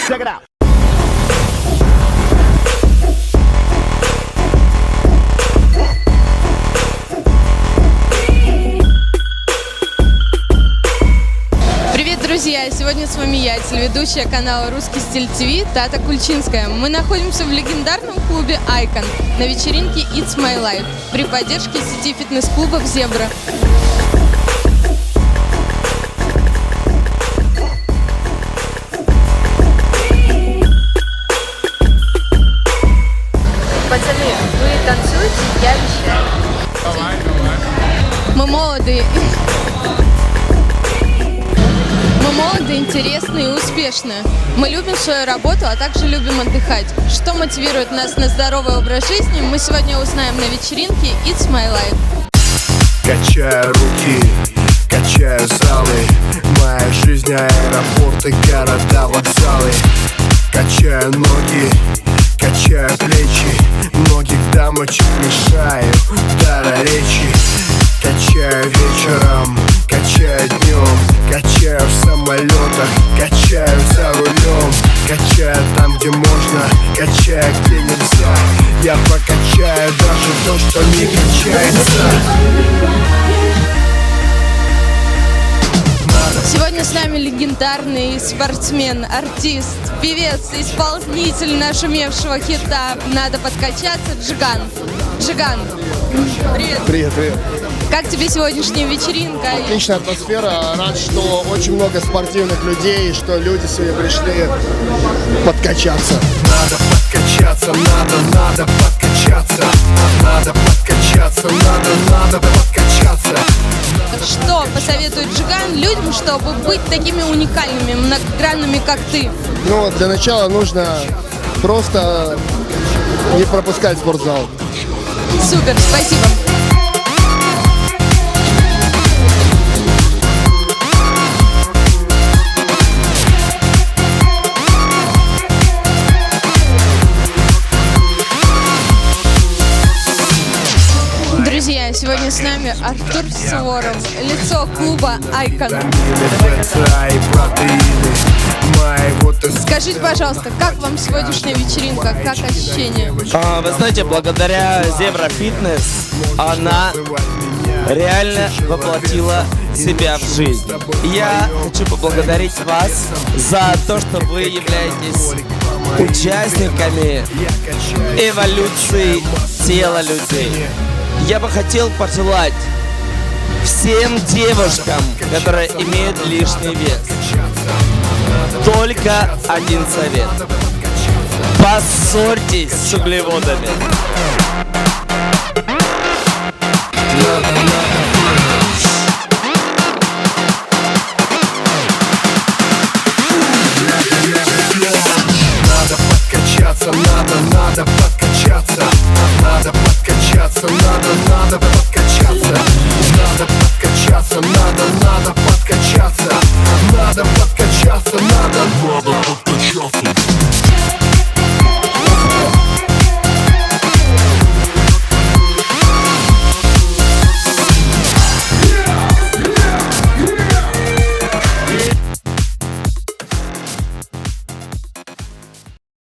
Check it out. Привет, друзья! Сегодня с вами я, телеведущая канала «Русский стиль ТВ» Тата Кульчинская. Мы находимся в легендарном клубе Icon на вечеринке It's My Life при поддержке сети фитнес-клубов «Зебра». Пацаны, вы танцуете? Я обещаю. Мы молодые. Мы молоды, интересны и успешны. Мы любим свою работу, а также любим отдыхать. Что мотивирует нас на здоровый образ жизни, мы сегодня узнаем на вечеринке It's My Life. Качаю руки, качаю залы. Моя жизнь аэропорты, города, вокзалы. Качаю ноги, качаю плечи. Многих дамочек мешаю дара речи. Качаю вечером, качаю днем. Качаю в самолетах, качаю за рулем. Качаю там, где можно, качаю, где нельзя. Я прокачаю даже то, что не качается. Сегодня с нами легендарный спортсмен, артист, певец, исполнитель нашумевшего хита «Надо подкачаться» Джиган. Джиган, привет. Привет, привет. Как тебе сегодняшняя вечеринка? Отличная атмосфера. Рад, что очень много спортивных людей, что люди сегодня пришли подкачаться. Надо подкачаться, надо подкачаться. Надо подкачаться, надо подкачаться. Что посоветует Джиган людям, чтобы быть такими уникальными, многогранными, как ты? Ну, для начала нужно просто не пропускать спортзал. Супер, спасибо. Друзья, сегодня с нами Артур Суворов, лицо клуба Icon. Скажите, пожалуйста, как вам сегодняшняя вечеринка, как ощущения? Вы знаете, благодаря Зебра Фитнес она реально воплотила себя в жизнь. Я хочу поблагодарить вас за то, что вы являетесь участниками эволюции тела людей. Я бы хотел пожелать всем девушкам, которые имеют лишний вес, только один совет. Поссорьтесь с углеводами. Надо